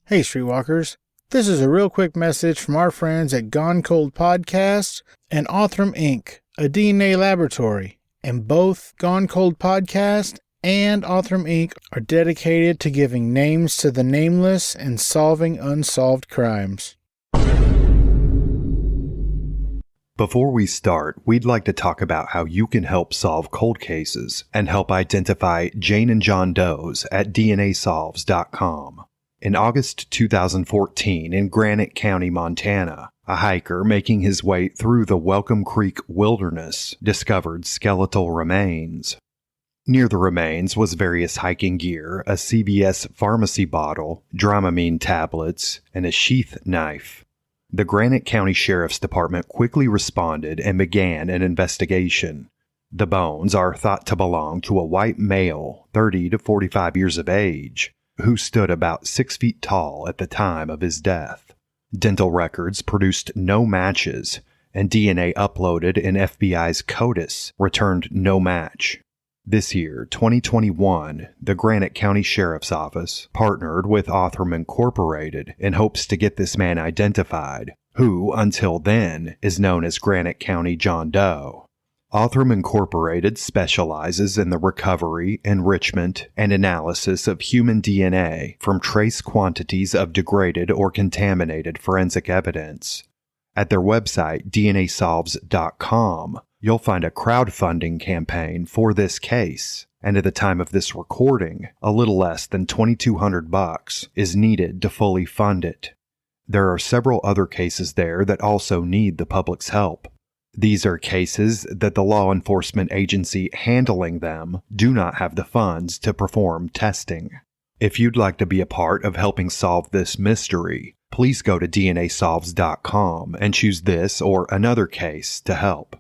Hey Streetwalkers, this is a real quick message from our friends at Gone Cold Podcast and Othram Inc., a DNA laboratory, and both Gone Cold Podcast and Othram Inc. are dedicated to giving names to the nameless and solving unsolved crimes. Before we start, we'd like to talk about how you can help solve cold cases and help identify Jane and John Does at DNAsolves.com. In August 2014, in Granite County, Montana, a hiker making his way through the Welcome Creek wilderness discovered skeletal remains. Near the remains was various hiking gear, a CVS pharmacy bottle, Dramamine tablets, and a sheath knife. The Granite County Sheriff's Department quickly responded and began an investigation. The bones are thought to belong to a white male, 30 to 45 years of age, who stood about 6 feet tall at the time of his death. Dental records produced no matches, and DNA uploaded in FBI's CODIS returned no match. This year, 2021, the Granite County Sheriff's Office partnered with Othram Incorporated in hopes to get this man identified, who, until then, is known as Granite County John Doe. Othram Incorporated specializes in the recovery, enrichment, and analysis of human DNA from trace quantities of degraded or contaminated forensic evidence. At their website, DNAsolves.com, you'll find a crowdfunding campaign for this case, and at the time of this recording, a little less than $2,200 is needed to fully fund it. There are several other cases there that also need the public's help. These are cases that the law enforcement agency handling them do not have the funds to perform testing. If you'd like to be a part of helping solve this mystery, please go to DNAsolves.com and choose this or another case to help.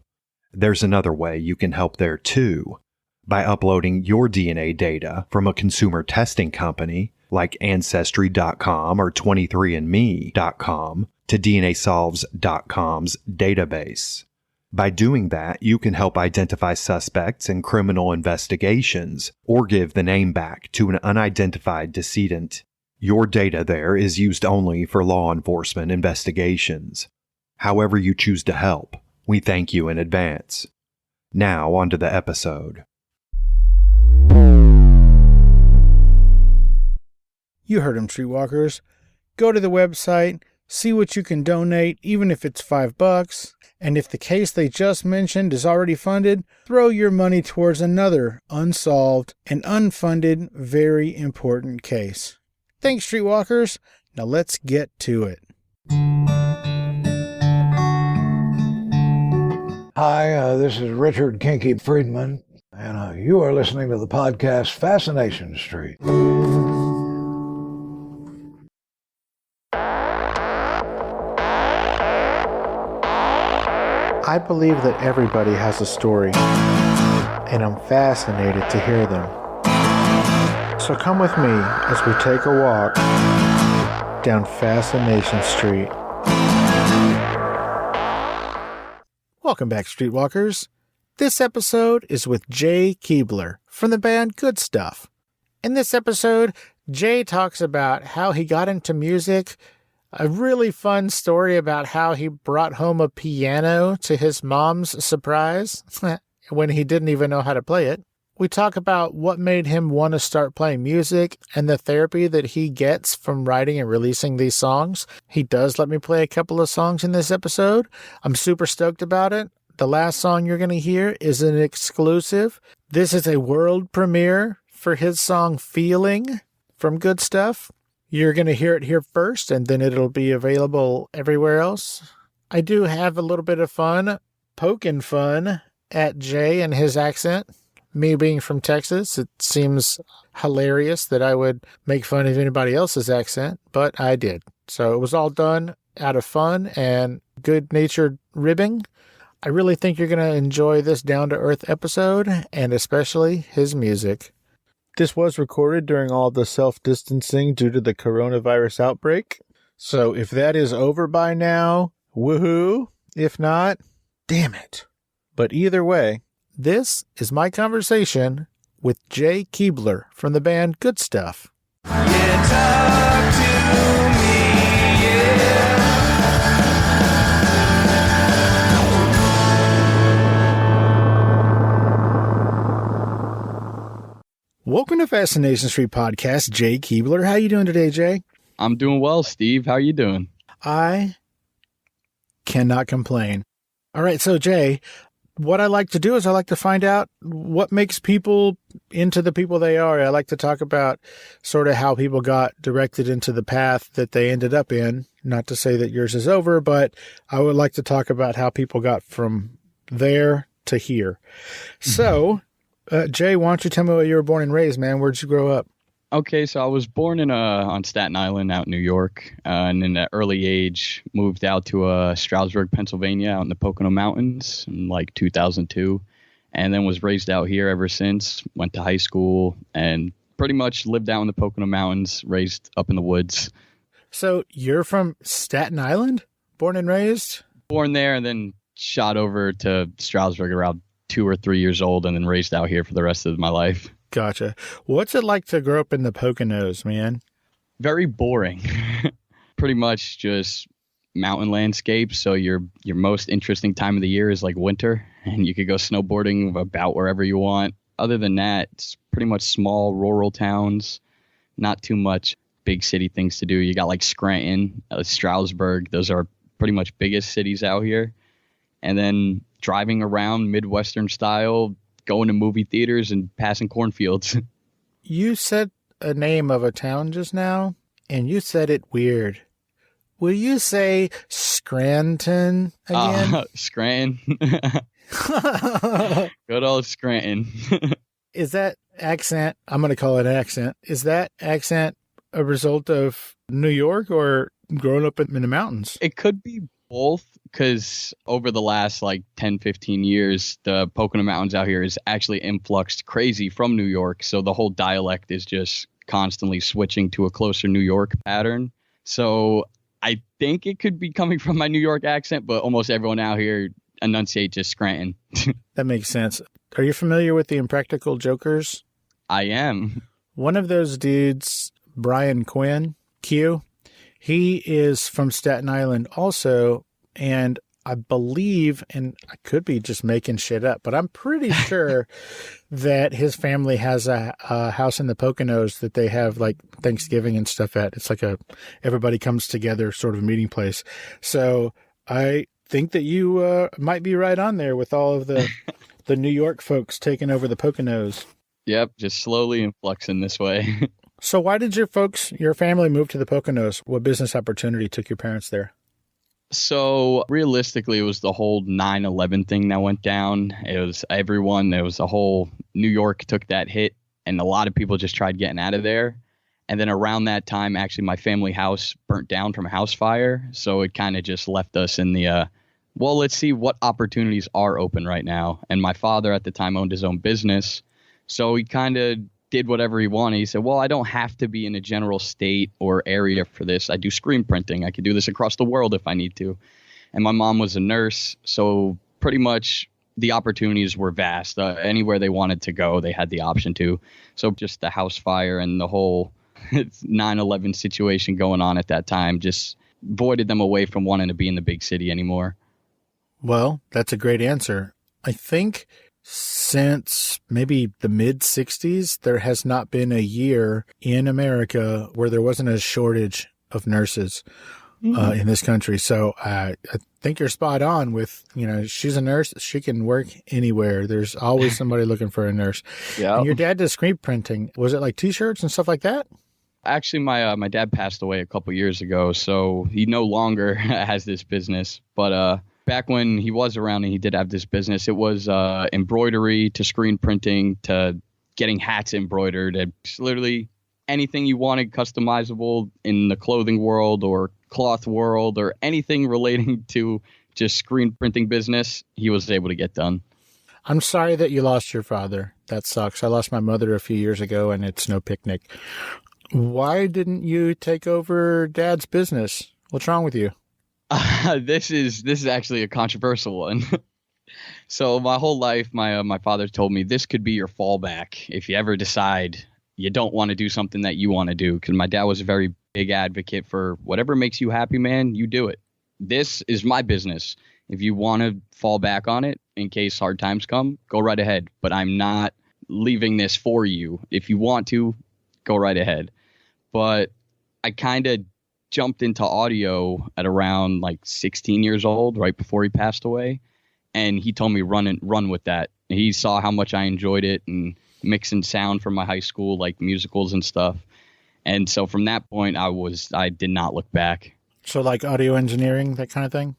There's another way you can help there too, by uploading your DNA data from a consumer testing company like Ancestry.com or 23andMe.com to DNAsolves.com's database. By doing that, you can help identify suspects in criminal investigations or give the name back to an unidentified decedent. Your data there is used only for law enforcement investigations. However you choose to help, we thank you in advance. Now, on to the episode. You heard him, Streetwalkers. Go to the website, see what you can donate, even if it's $5. And if the case they just mentioned is already funded, throw your money towards another unsolved and unfunded, very important case. Thanks, Streetwalkers. Now let's get to it. Hi, this is Richard Kinky Friedman, and you are listening to the podcast Fascination Street. I believe that everybody has a story, and I'm fascinated to hear them. So come with me as we take a walk down Fascination Street. Welcome back, Streetwalkers. This episode is with Jay Keebler from the band Good Stuff. In this episode, Jay talks about how he got into music, a really fun story about how he brought home a piano to his mom's surprise when he didn't even know how to play it. We talk about what made him want to start playing music and the therapy that he gets from writing and releasing these songs. He does let me play a couple of songs in this episode. I'm super stoked about it. The last song you're going to hear is an exclusive. This is a world premiere for his song Feeling from Good Stuff. You're going to hear it here first, and then it'll be available everywhere else. I do have a little bit of fun, poking fun at Jay and his accent. Me being from Texas, it seems hilarious that I would make fun of anybody else's accent, but I did. So it was all done out of fun and good-natured ribbing. I really think you're going to enjoy this down-to-earth episode, and especially his music. This was recorded during all the self-distancing due to the coronavirus outbreak. So if that is over by now, woohoo. If not, damn it. But either way, this is my conversation with Jay Keebler from the band Good Stuff. Yeah, talk to Fascination Street podcast, Jay Keebler. How you doing today, Jay? I'm doing well, Steve. How are you doing? I cannot complain. All right, so Jay, what I like to do is I like to find out what makes people into the people they are. I like to talk about sort of how people got directed into the path that they ended up in. Not to say that yours is over, but I would like to talk about how people got from there to here. So, Jay, why don't you tell me where you were born and raised, man? Where'd you grow up? Okay, so I was born on Staten Island out in New York, and in an early age moved out to Stroudsburg, Pennsylvania, out in the Pocono Mountains in like 2002, and then was raised out here ever since. Went to high school and pretty much lived out in the Pocono Mountains, raised up in the woods. So you're from Staten Island, born and raised? Born there and then shot over to Stroudsburg around 2 or 3 years old, and then raised out here for the rest of my life. Gotcha. What's it like to grow up in the Poconos, man? Very boring. Pretty much just mountain landscapes. So your most interesting time of the year is like winter, and you could go snowboarding about wherever you want. Other than that, it's pretty much small rural towns. Not too much big city things to do. You got like Scranton, Stroudsburg. Those are pretty much biggest cities out here. And then driving around Midwestern style, going to movie theaters and passing cornfields. You said a name of a town just now, and you said it weird. Will you say Scranton again? Scranton. Good old Scranton. Is that accent, I'm going to call it an accent, is that accent a result of New York or growing up in the mountains? It could be both, because over the last like 10, 15 years, the Pocono Mountains out here is actually influxed crazy from New York. So the whole dialect is just constantly switching to a closer New York pattern. So I think it could be coming from my New York accent, but almost everyone out here enunciates just Scranton. That makes sense. Are you familiar with the Impractical Jokers? I am. One of those dudes, Brian Quinn, Q, he is from Staten Island also, and I believe, and I could be just making shit up, but I'm pretty sure that his family has a house in the Poconos that they have like Thanksgiving and stuff at. It's like everybody comes together sort of meeting place. So I think that you might be right on there with all of the New York folks taking over the Poconos. Yep, just slowly influxing this way. So why did your family move to the Poconos? What business opportunity took your parents there? So realistically, it was the whole 9/11 thing that went down. It was everyone. There was a whole New York took that hit, and a lot of people just tried getting out of there. And then around that time, actually, my family house burnt down from a house fire. So it kind of just left us in the, well, let's see what opportunities are open right now. And my father at the time owned his own business. So he kind of did whatever he wanted. He said, well, I don't have to be in a general state or area for this. I do screen printing. I could do this across the world if I need to. And my mom was a nurse, so pretty much the opportunities were vast. Anywhere they wanted to go, they had the option to. So just the house fire and the whole 9/11 situation going on at that time just voided them away from wanting to be in the big city anymore. Well, that's a great answer. I think since maybe the mid-'60s, there has not been a year in America where there wasn't a shortage of nurses in this country. So I think you're spot on with, she's a nurse. She can work anywhere. There's always somebody looking for a nurse. Yeah. And your dad does screen printing. Was it like T-shirts and stuff like that? Actually, my dad passed away a couple years ago, so he no longer has this business. But back when he was around and he did have this business, it was embroidery to screen printing to getting hats embroidered. It's literally anything you wanted customizable in the clothing world or cloth world or anything relating to just screen printing business, he was able to get done. I'm sorry that you lost your father. That sucks. I lost my mother a few years ago, and it's no picnic. Why didn't you take over Dad's business? What's wrong with you? This is actually a controversial one. So my whole life, my father told me this could be your fallback if you ever decide you don't want to do something that you want to do. Because my dad was a very big advocate for whatever makes you happy, man, you do it. This is my business. If you want to fall back on it in case hard times come, go right ahead. But I'm not leaving this for you. If you want to, go right ahead. But I kind of jumped into audio at around like 16 years old, right before he passed away. And he told me run with that. He saw how much I enjoyed it and mixing sound from my high school, like musicals and stuff. And so from that point, I did not look back. So like audio engineering, that kind of thing?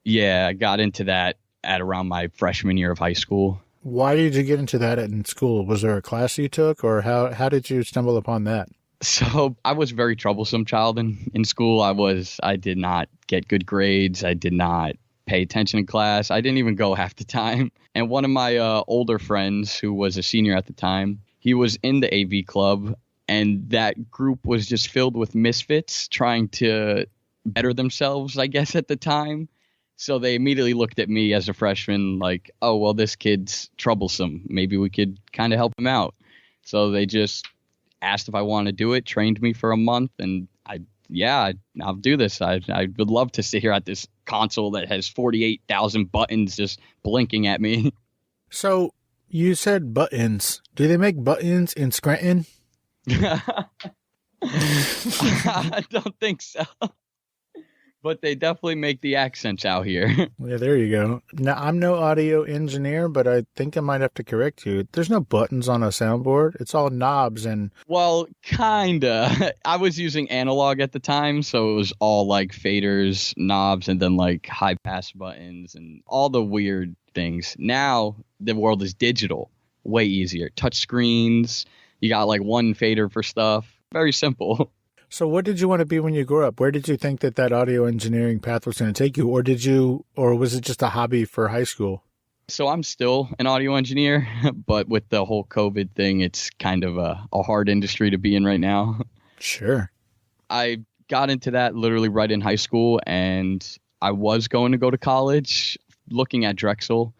Yeah, I got into that at around my freshman year of high school. Why did you get into that in school? Was there a class you took, or how did you stumble upon that? So I was a very troublesome child in school. I did not get good grades. I did not pay attention in class. I didn't even go half the time. And one of my older friends, who was a senior at the time, he was in the AV club, and that group was just filled with misfits trying to better themselves, I guess, at the time. So they immediately looked at me as a freshman like, oh, well, this kid's troublesome. Maybe we could kind of help him out. So they just asked if I wanted to do it, trained me for a month, and I'll do this. I would love to sit here at this console that has 48,000 buttons just blinking at me. So you said buttons. Do they make buttons in Scranton? I don't think so. But they definitely make the accents out here. Yeah, there you go. Now, I'm no audio engineer, but I think I might have to correct you. There's no buttons on a soundboard. It's all knobs and... Well, kinda. I was using analog at the time, so it was all like faders, knobs, and then like high pass buttons and all the weird things. Now, the world is digital. Way easier. Touch screens. You got like one fader for stuff. Very simple. So what did you want to be when you grew up? Where did you think that audio engineering path was going to take you? Or was it just a hobby for high school? So I'm still an audio engineer, but with the whole COVID thing, it's kind of a hard industry to be in right now. Sure. I got into that literally right in high school, and I was going to go to college looking at Drexel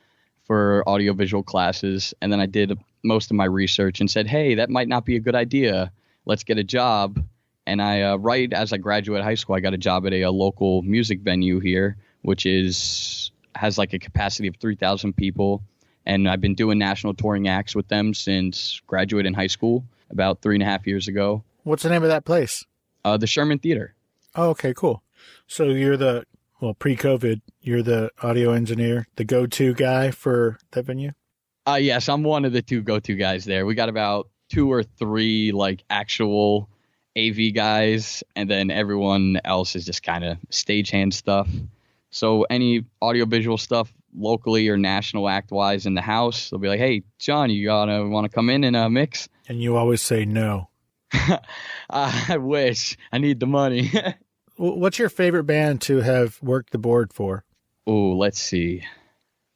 for audiovisual classes. And then I did most of my research and said, hey, that might not be a good idea. Let's get a job. And I, right as I graduated high school, I got a job at a local music venue here, which has like a capacity of 3,000 people. And I've been doing national touring acts with them since graduating high school about 3.5 years ago. What's the name of that place? The Sherman Theater. Oh, okay, cool. So you're pre-COVID, you're the audio engineer, the go-to guy for that venue? Yes, I'm one of the two go-to guys there. We got about 2 or 3 like actual AV guys, and then everyone else is just kind of stagehand stuff. So any audiovisual stuff locally or national act-wise in the house, they'll be like, hey, John, you want to come in and mix? And you always say no. I wish. I need the money. What's your favorite band to have worked the board for? Oh, let's see. I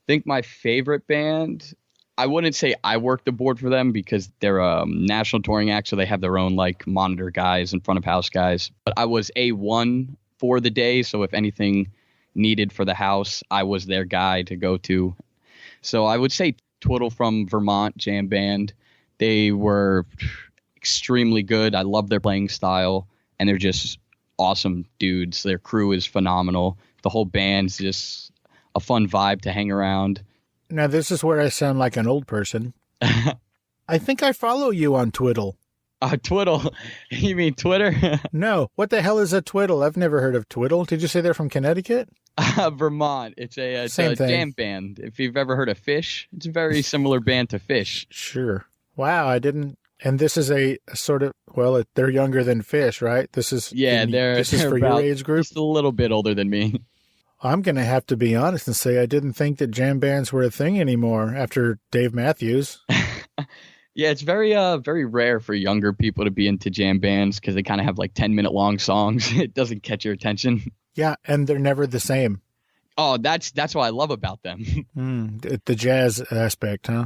think my favorite band... I wouldn't say I worked the board for them because they're a national touring act, so they have their own like monitor guys and front of house guys. But I was A1 for the day, so if anything needed for the house, I was their guy to go to. So I would say Twiddle from Vermont jam band. They were extremely good. I love their playing style, and they're just awesome dudes. Their crew is phenomenal. The whole band's just a fun vibe to hang around. Now, this is where I sound like an old person. I think I follow you on Twiddle. Twiddle? You mean Twitter? No. What the hell is a Twiddle? I've never heard of Twiddle. Did you say they're from Connecticut? Vermont. It's a thing. jam band. If you've ever heard of Fish, it's a very similar band to Fish. Sure. Wow, I didn't. And this is a sort of, they're younger than Fish, right? This is they're for your age group? Just a little bit older than me. I'm going to have to be honest and say I didn't think that jam bands were a thing anymore after Dave Matthews. Yeah, it's very rare for younger people to be into jam bands because they kind of have like 10-minute long songs. It doesn't catch your attention. Yeah, and they're never the same. Oh, that's what I love about them. The jazz aspect, huh?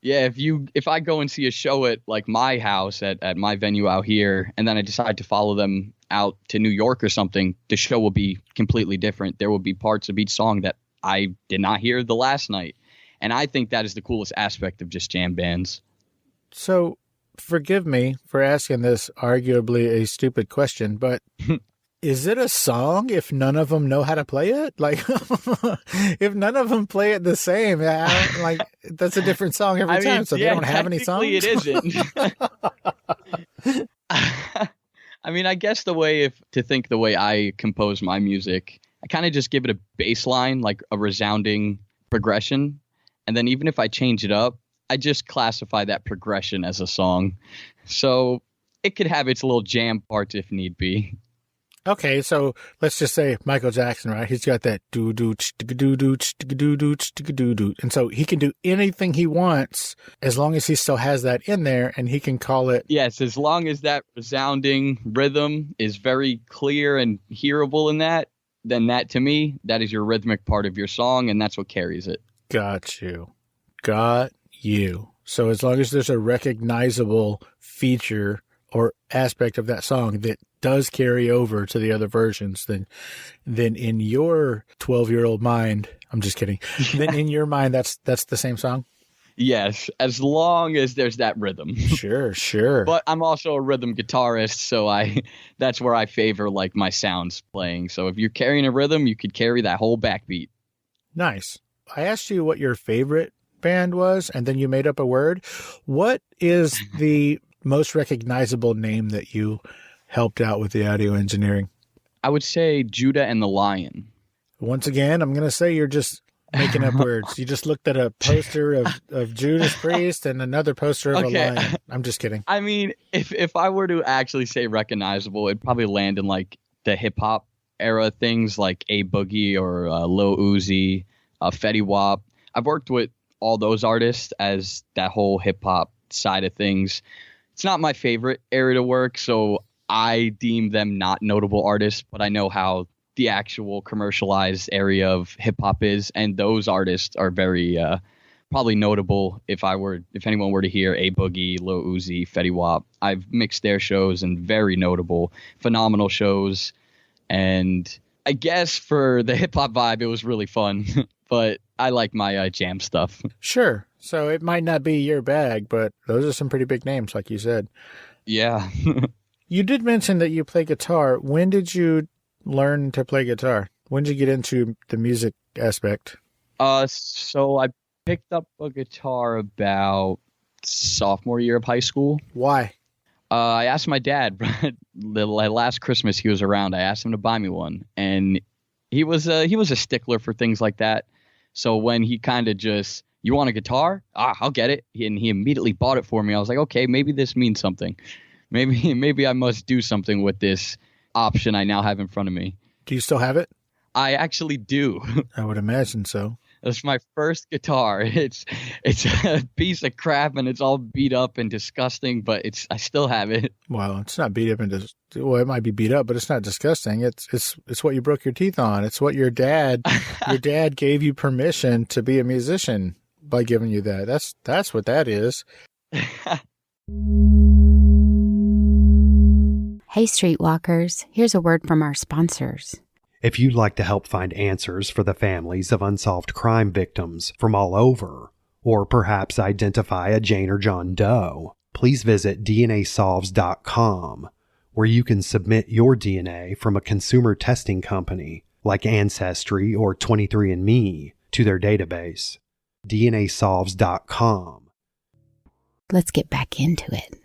Yeah, if I go and see a show at like my house at my venue out here, and then I decide to follow them out to New York or something, the show will be completely different. There will be parts of each song that I did not hear the last night. And I think that is the coolest aspect of just jam bands. So forgive me for asking this arguably a stupid question, but Is it a song if none of them know how to play it? Like, if none of them play it the same, that's a different song every time. So they don't have any songs? It isn't. I mean, I guess the way I compose my music, I kind of just give it a bass line, like a resounding progression. And then even if I change it up, I just classify that progression as a song. So it could have its little jam parts if need be. Okay, so let's just say Michael Jackson, right? He's got that do-do, do-do, do-do, and so he can do anything he wants as long as he still has that in there, and he can call it... Yes, as long as that resounding rhythm is very clear and hearable in that, then that, to me, that is your rhythmic part of your song, and that's what carries it. Got you. So as long as there's a recognizable feature or aspect of that song that does carry over to the other versions, then in your 12-year-old mind, I'm just kidding. Then in your mind, that's the same song? Yes, as long as there's that rhythm. Sure. But I'm also a rhythm guitarist, so that's where I favor like my sounds playing. So if you're carrying a rhythm, you could carry that whole backbeat. Nice. I asked you what your favorite band was, and then you made up a word. What is the most recognizable name that you helped out with the audio engineering? I would say Judah and the Lion. Once again, I'm going to say you're just making up words. You just looked at a poster of Judas Priest and another poster of a lion. I'm just kidding. I mean, if I were to actually say recognizable, it'd probably land in like the hip hop era things like A Boogie or Lil Uzi, Fetty Wap. I've worked with all those artists as that whole hip hop side of things. It's not my favorite area to work, so I deem them not notable artists, but I know how the actual commercialized area of hip hop is, and those artists are very probably notable. If anyone were to hear A Boogie, Lil Uzi, Fetty Wap, I've mixed their shows and very notable, phenomenal shows. And I guess for the hip hop vibe, it was really fun, but I like my jam stuff. Sure. So it might not be your bag, but those are some pretty big names, like you said. Yeah. You did mention that you play guitar. When did you learn to play guitar? When did you get into the music aspect? So I picked up a guitar about sophomore year of high school. Why? I asked my dad the last Christmas he was around. I asked him to buy me one, and he was a stickler for things like that. So when he kind of just, you want a guitar? I'll get it. And he immediately bought it for me. I was like, okay, maybe this means something. Maybe I must do something with this option I now have in front of me. Do you still have it? I actually do. I would imagine so. That's my first guitar. It's a piece of crap and it's all beat up and disgusting, but I still have it. Well, it's not beat up and it might be beat up, but it's not disgusting. It's what you broke your teeth on. It's what your dad gave you permission to be a musician by giving you that. That's what that is. Hey, Streetwalkers, here's a word from our sponsors. If you'd like to help find answers for the families of unsolved crime victims from all over, or perhaps identify a Jane or John Doe, please visit DNAsolves.com, where you can submit your DNA from a consumer testing company like Ancestry or 23andMe to their database. DNAsolves.com. Let's get back into it.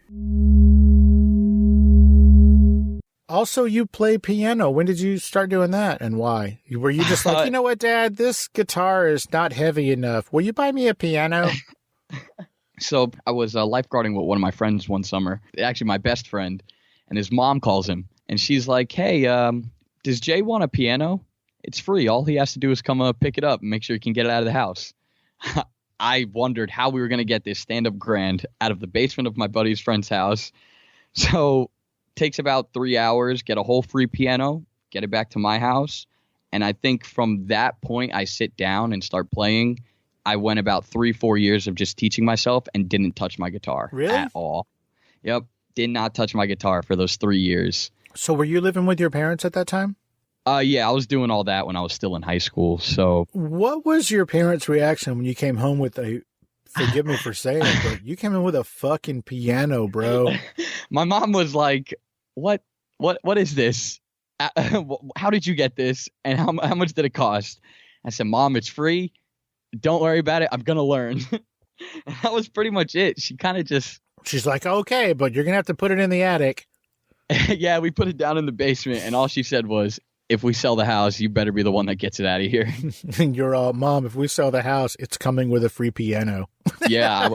Also, you play piano. When did you start doing that, and why? Were you just like, you know what, Dad, this guitar is not heavy enough. Will you buy me a piano? So I was lifeguarding with one of my friends one summer, actually my best friend, and his mom calls him, and she's like, hey, does Jay want a piano? It's free. All he has to do is come pick it up and make sure he can get it out of the house. I wondered how we were going to get this stand-up grand out of the basement of my buddy's friend's house. So takes about 3 hours, get a whole free piano, get it back to my house. And I think from that point, I sit down and start playing. I went about 3-4 years of just teaching myself and didn't touch my guitar at all. Yep. Did not touch my guitar for those 3 years. So were you living with your parents at that time? Yeah, I was doing all that when I was still in high school. So what was your parents' reaction when you came home with forgive me for saying it, but you came in with a fucking piano, bro? My mom was like, What is this? How did you get this? And how much did it cost? I said, Mom, it's free. Don't worry about it. I'm going to learn. And that was pretty much it. She kind of just... She's like, okay, but you're going to have to put it in the attic. Yeah, we put it down in the basement. And all she said was, if we sell the house, you better be the one that gets it out of here. And you're all, Mom, if we sell the house, it's coming with a free piano. Yeah,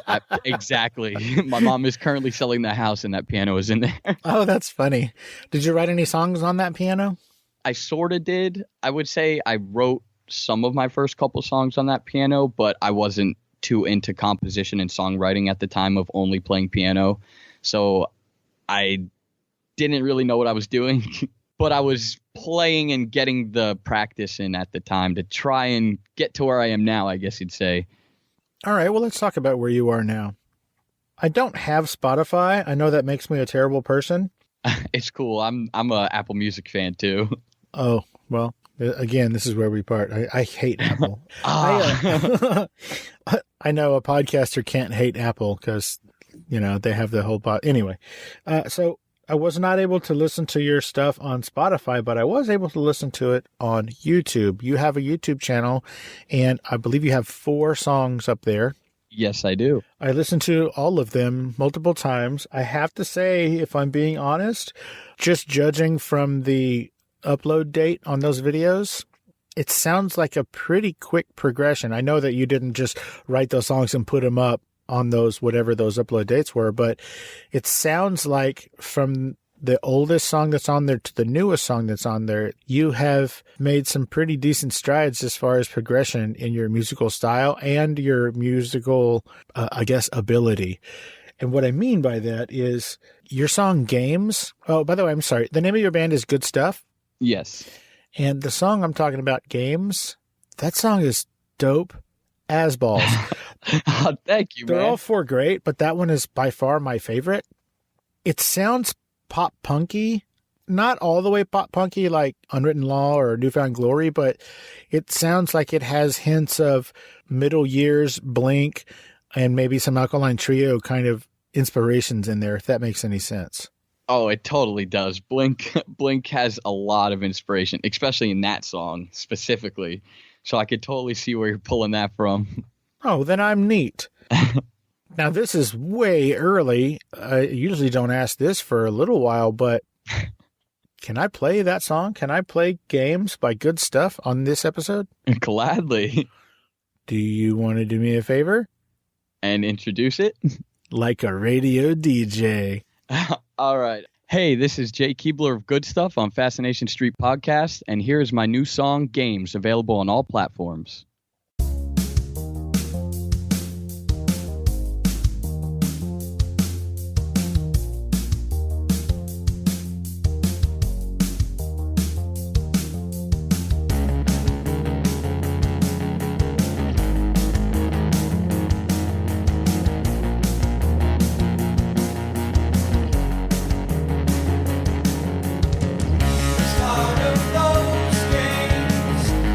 exactly. My mom is currently selling the house and that piano is in there. Oh, that's funny. Did you write any songs on that piano? I sort of did. I would say I wrote some of my first couple songs on that piano, but I wasn't too into composition and songwriting at the time of only playing piano. So I didn't really know what I was doing. But I was playing and getting the practice in at the time to try and get to where I am now, I guess you'd say. All right, well, let's talk about where you are now. I don't have Spotify. I know that makes me a terrible person. It's cool. I'm a Apple Music fan too. Oh, well, again, this is where we part. I hate Apple. I know a podcaster can't hate Apple because, they have the whole Anyway, so I was not able to listen to your stuff on Spotify, but I was able to listen to it on YouTube. You have a YouTube channel, and I believe you have 4 songs up there. Yes, I do. I listened to all of them multiple times. I have to say, if I'm being honest, just judging from the upload date on those videos, it sounds like a pretty quick progression. I know that you didn't just write those songs and put them up on those, whatever those upload dates were, but it sounds like from the oldest song that's on there to the newest song that's on there, you have made some pretty decent strides as far as progression in your musical style and your musical, ability. And what I mean by that is your song Games. Oh, by the way, I'm sorry. The name of your band is Good Stuff. Yes. And the song I'm talking about, Games, that song is dope as balls. Oh, thank you, They're man. all 4 great, but that one is by far my favorite. It sounds pop punky, not all the way pop punky like Unwritten Law or Newfound Glory, but it sounds like it has hints of Middle Years, Blink, and maybe some Alkaline Trio kind of inspirations in there, if that makes any sense. Oh, it totally does. Blink has a lot of inspiration, especially in that song specifically. So I could totally see where you're pulling that from. Oh, then I'm neat. Now, this is way early. I usually don't ask this for a little while, but can I play that song? Can I play Games by Good Stuff on this episode? Gladly. Do you want to do me a favor? And introduce it? Like a radio DJ. All right. Hey, this is Jay Keebler of Good Stuff on Fascination Street podcast, and here's my new song, Games, available on all platforms.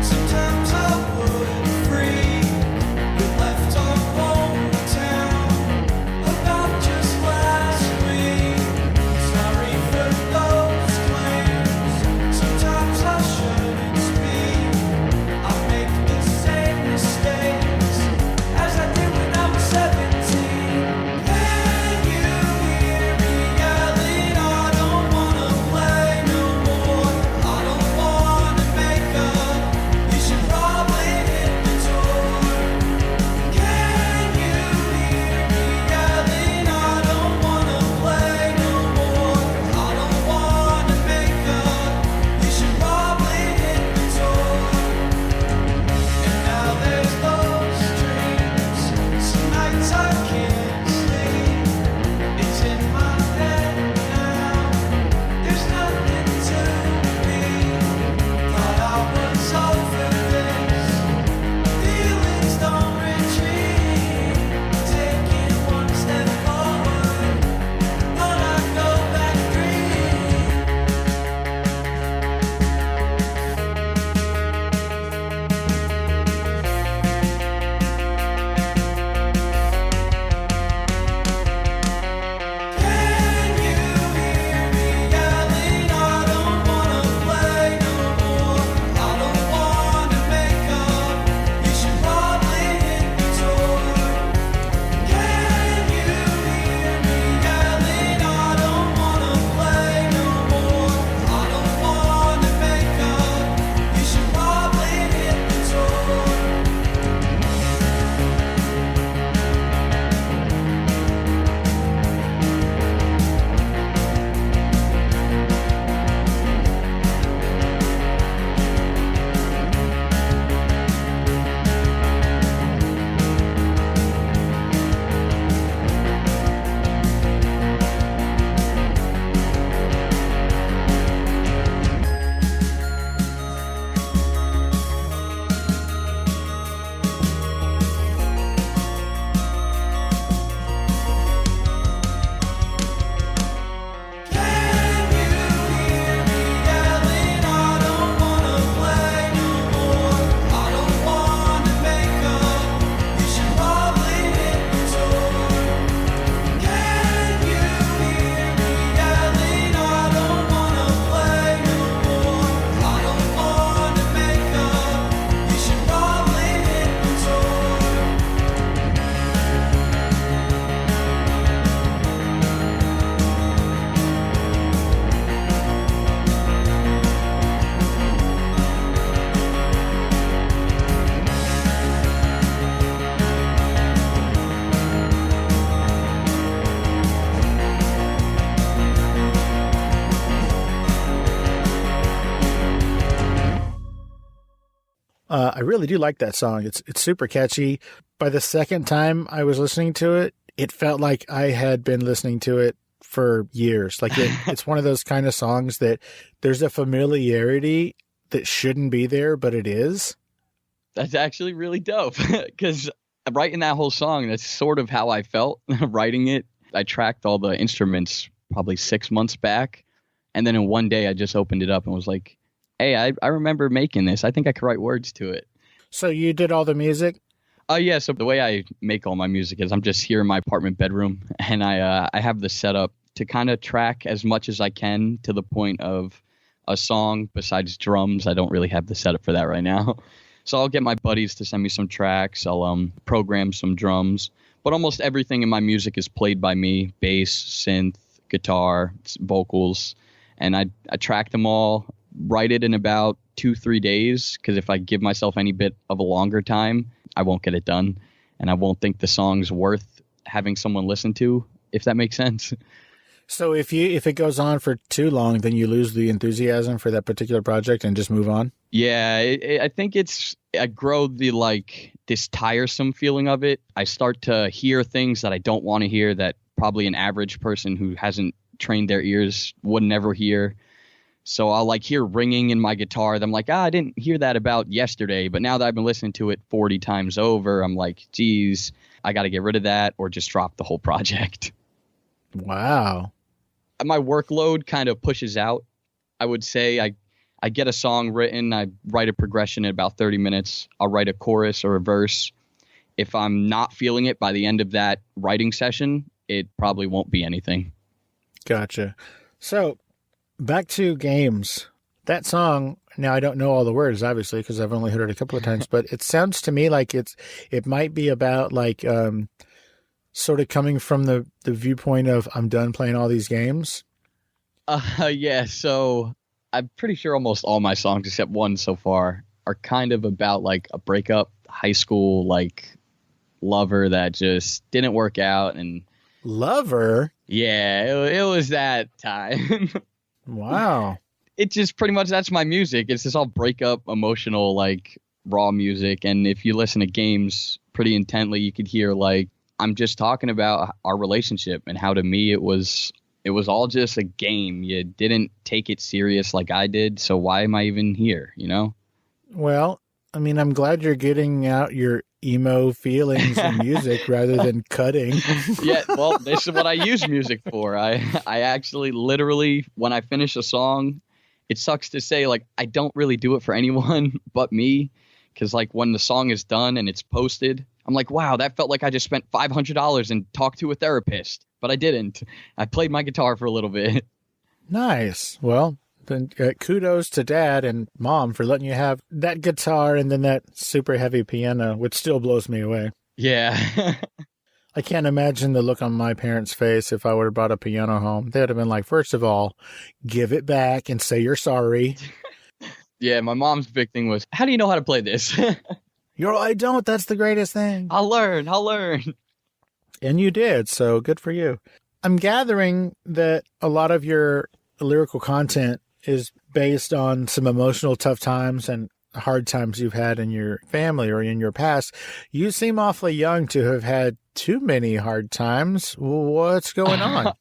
Sometimes I would I really do like that song. It's super catchy. By the second time I was listening to it, it felt like I had been listening to it for years. Like it's one of those kind of songs that there's a familiarity that shouldn't be there, but it is. That's actually really dope because writing that whole song, that's sort of how I felt writing it. I tracked all the instruments probably 6 months back. And then in one day I just opened it up and was like, hey, I remember making this. I think I could write words to it. So you did all the music? Yeah. So the way I make all my music is I'm just here in my apartment bedroom, and I have the setup to kind of track as much as I can to the point of a song. Besides drums, I don't really have the setup for that right now. So I'll get my buddies to send me some tracks. I'll program some drums. But almost everything in my music is played by me: bass, synth, guitar, vocals. And I track them all, write it in about 2-3 days, because if I give myself any bit of a longer time, I won't get it done, and I won't think the song's worth having someone listen to, if that makes sense. So if it goes on for too long, then you lose the enthusiasm for that particular project and just move on? Yeah, I think I grow this tiresome feeling of it. I start to hear things that I don't want to hear, that probably an average person who hasn't trained their ears would never hear. So I'll hear ringing in my guitar. I'm like, I didn't hear that about yesterday. But now that I've been listening to it 40 times over, I'm like, geez, I got to get rid of that or just drop the whole project. Wow. My workload kind of pushes out. I would say I get a song written. I write a progression in about 30 minutes. I'll write a chorus or a verse. If I'm not feeling it by the end of that writing session, it probably won't be anything. Gotcha. So back to games. That song, now I don't know all the words, obviously, because I've only heard it a couple of times, but it sounds to me like it might be about sort of coming from the viewpoint of I'm done playing all these games. Yeah, so I'm pretty sure almost all my songs, except one so far, are kind of about a breakup, high school, lover that just didn't work out. And Lover? Yeah, it was that time. Wow. It just pretty much, that's my music. It's just all breakup, emotional, raw music. And if you listen to Games pretty intently, you could hear I'm just talking about our relationship and how to me it was all just a game. You didn't take it serious like I did. So why am I even here, Well, I mean, I'm glad you're getting out your emo feelings in music rather than cutting. Yeah, well, this is what I use music for. I actually literally, when I finish a song, it sucks to say, I don't really do it for anyone but me. Because, when the song is done and it's posted, I'm like, wow, that felt like I just spent $500 and talked to a therapist. But I didn't. I played my guitar for a little bit. Nice. Well, then kudos to Dad and Mom for letting you have that guitar and then that super heavy piano, which still blows me away. Yeah. I can't imagine the look on my parents' face if I would have brought a piano home. They would have been like, first of all, give it back and say you're sorry. Yeah, my mom's big thing was, how do you know how to play this? I don't. That's the greatest thing. I'll learn. And you did, so good for you. I'm gathering that a lot of your lyrical content is based on some emotional tough times and hard times you've had in your family or in your past. You seem awfully young to have had too many hard times. What's going on?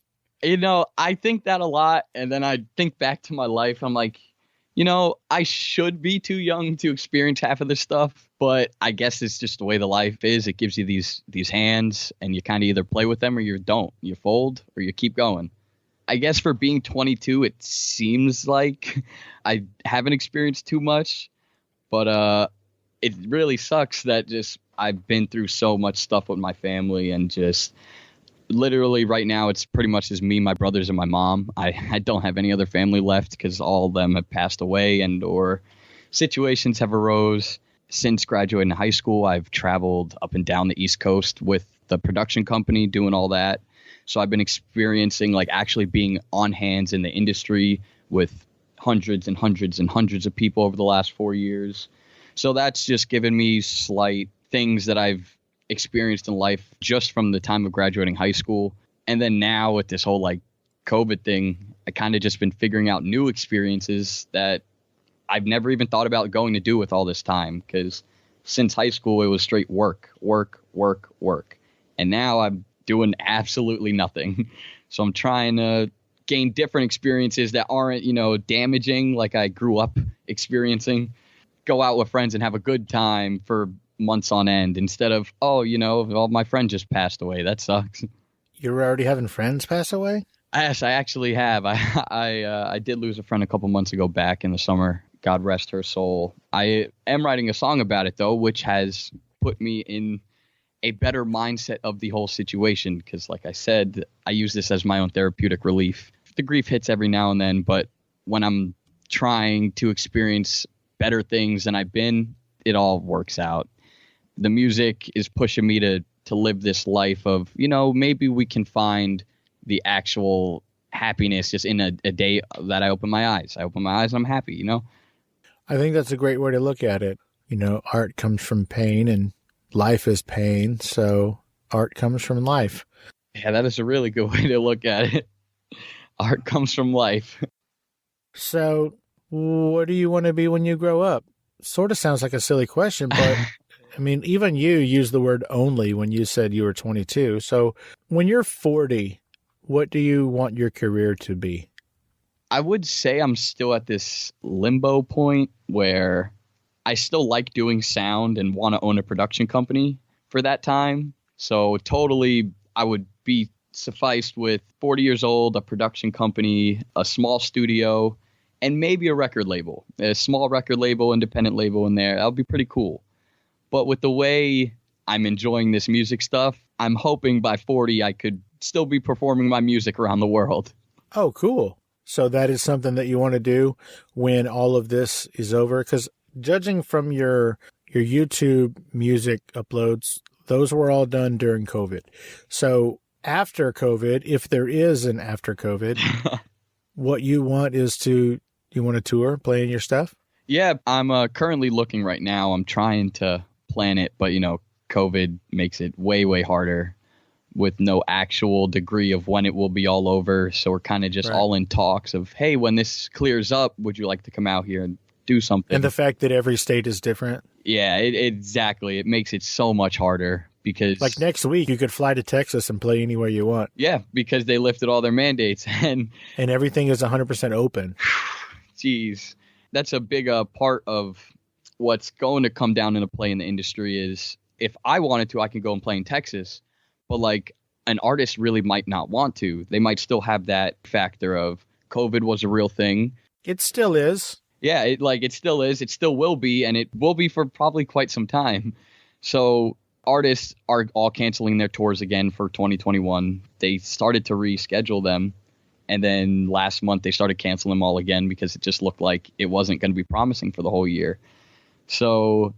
I think that a lot, and then I think back to my life. I'm like, I should be too young to experience half of this stuff, but I guess it's just the way the life is. It gives you these hands, and you kind of either play with them or you don't. You fold or you keep going. I guess for being 22, it seems like I haven't experienced too much, but it really sucks that just I've been through so much stuff with my family, and just literally right now it's pretty much just me, my brothers, and my mom. I don't have any other family left because all of them have passed away and or situations have arose. Since graduating high school, I've traveled up and down the East Coast with the production company doing all that. So I've been experiencing actually being on hands in the industry with hundreds and hundreds and hundreds of people over the last 4 years. So that's just given me slight things that I've experienced in life just from the time of graduating high school. And then now with this whole COVID thing, I kind of just been figuring out new experiences that I've never even thought about going to do with all this time, because since high school, it was straight work. And now I'm doing absolutely nothing. So I'm trying to gain different experiences that aren't, damaging like I grew up experiencing. Go out with friends and have a good time for months on end instead of, all my friend just passed away. That sucks. You're already having friends pass away? Yes, I actually have. I did lose a friend a couple months ago back in the summer. God rest her soul. I am writing a song about it, though, which has put me in a better mindset of the whole situation. Because like I said, I use this as my own therapeutic relief. The grief hits every now and then, but when I'm trying to experience better things than I've been, it all works out. The music is pushing me to live this life of, maybe we can find the actual happiness just in a day that I open my eyes. I open my eyes and I'm happy, I think that's a great way to look at it. Art comes from pain and life is pain. So art comes from life. Yeah, that is a really good way to look at it. Art comes from life. So what do you want to be when you grow up? Sort of sounds like a silly question, but I mean, even you used the word only when you said you were 22. So when you're 40, what do you want your career to be? I would say I'm still at this limbo point where I still like doing sound and want to own a production company for that time. So totally, I would be sufficed with 40 years old, a production company, a small studio, and maybe a record label, a small record label, independent label in there. That would be pretty cool. But with the way I'm enjoying this music stuff, I'm hoping by 40 I could still be performing my music around the world. Oh, cool. So that is something that you want to do when all of this is over? Because judging from your YouTube music uploads, those were all done during COVID. So after COVID, if there is an after COVID, what you want is you want to tour, playing your stuff? Yeah, I'm currently looking right now. I'm trying to plan it, but COVID makes it way, way harder with no actual degree of when it will be all over. So we're kind of just all in talks of, hey, when this clears up, would you like to come out here and do something? And the fact that every state is different. Yeah, exactly. It makes it so much harder because like next week you could fly to Texas and play anywhere you want. Yeah, because they lifted all their mandates and everything is 100% open. Jeez, that's a big part of what's going to come down into play in the industry is if I wanted to, I can go and play in Texas. But like an artist really might not want to. They might still have that factor of COVID was a real thing. It still is. Yeah, it still is. It still will be. And it will be for probably quite some time. So artists are all canceling their tours again for 2021. They started to reschedule them. And then last month they started canceling them all again because it just looked like it wasn't going to be promising for the whole year. So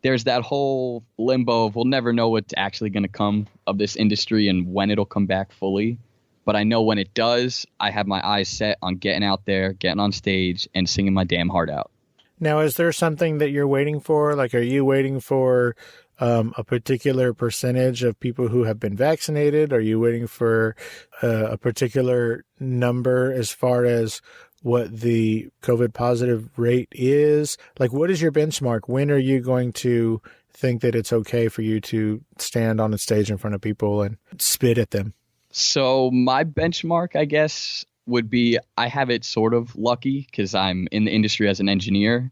there's that whole limbo of we'll never know what's actually going to come of this industry and when it'll come back fully. But I know when it does, I have my eyes set on getting out there, getting on stage, and singing my damn heart out. Now, is there something that you're waiting for? Like, are you waiting for a particular percentage of people who have been vaccinated? Are you waiting for a particular number as far as what the COVID positive rate is? Like, what is your benchmark? When are you going to think that it's okay for you to stand on a stage in front of people and spit at them? So my benchmark, I guess, would be I have it sort of lucky because I'm in the industry as an engineer.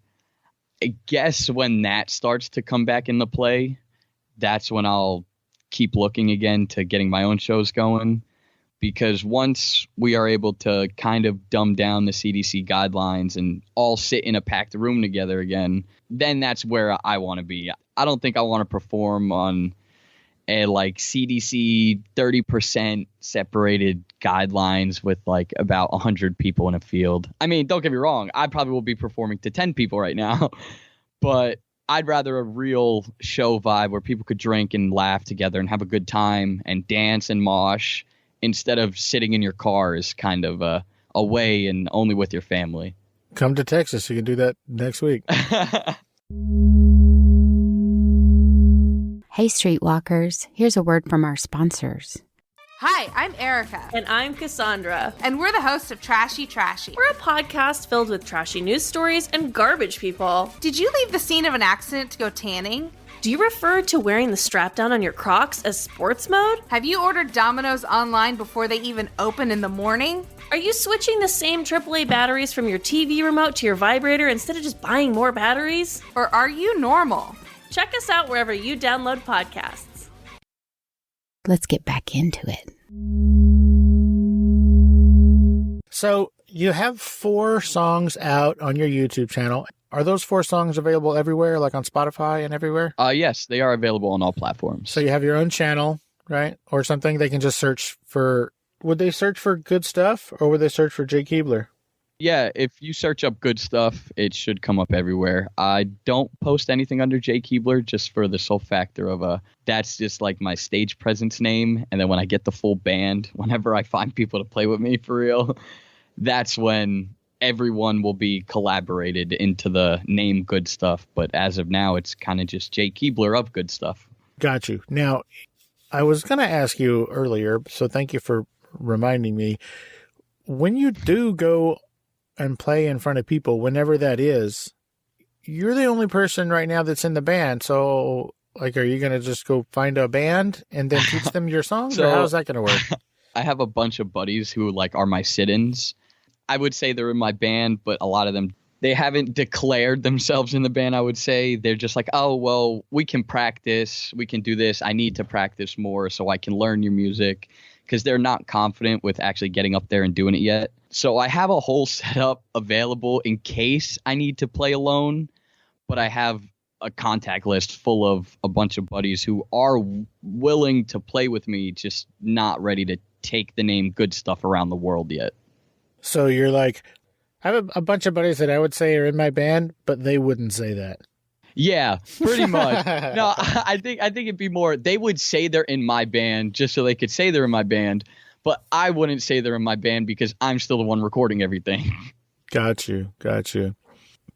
I guess when that starts to come back into play, that's when I'll keep looking again to getting my own shows going. Because once we are able to kind of dumb down the CDC guidelines and all sit in a packed room together again, then that's where I want to be. I don't think I want to perform on a like CDC 30% separated guidelines with like about 100 people in a field. I mean, don't get me wrong. I probably will be performing to 10 people right now, but I'd rather a real show vibe where people could drink and laugh together and have a good time and dance and mosh instead of sitting in your cars kind of away and only with your family. Come to Texas. You can do that next week. Hey, Streetwalkers, here's a word from our sponsors. Hi, I'm Erica. And I'm Cassandra. And we're the hosts of Trashy Trashy. We're a podcast filled with trashy news stories and garbage people. Did you leave the scene of an accident to go tanning? Do you refer to wearing the strap down on your Crocs as sports mode? Have you ordered Domino's online before they even open in the morning? Are you switching the same AAA batteries from your TV remote to your vibrator instead of just buying more batteries? Or are you normal? Check us out wherever you download podcasts. Let's get back into it. So you have 4 songs out on your YouTube channel. Are those 4 songs available everywhere, like on Spotify and everywhere? Yes, they are available on all platforms. So you have your own channel, right? Or something they can just search for. Would they search for Good Stuff or would they search for Jay Keebler? Yeah, if you search up Good Stuff, it should come up everywhere. I don't post anything under Jay Keebler just for the sole factor of that's just like my stage presence name. And then when I get the full band, whenever I find people to play with me for real, that's when everyone will be collaborated into the name Good Stuff. But as of now, it's kind of just Jay Keebler of Good Stuff. Got you. Now, I was going to ask you earlier, so thank you for reminding me. When you do go and play in front of people, whenever that is, you're the only person right now that's in the band. So, like, are you going to just go find a band and then teach them your songs? Or how's that going to work? I have a bunch of buddies who like are my sit-ins. I would say they're in my band, but a lot of them, they haven't declared themselves in the band, I would say. They're just like, oh, well, we can practice. We can do this. I need to practice more so I can learn your music, because they're not confident with actually getting up there and doing it yet. So I have a whole setup available in case I need to play alone, but I have a contact list full of a bunch of buddies who are willing to play with me, just not ready to take the name Good Stuff around the world yet. So you're like, I have a bunch of buddies that I would say are in my band, but they wouldn't say that. Yeah, pretty much. No, I think it'd be more, they would say they're in my band just so they could say they're in my band, but I wouldn't say they're in my band because I'm still the one recording everything. Got you.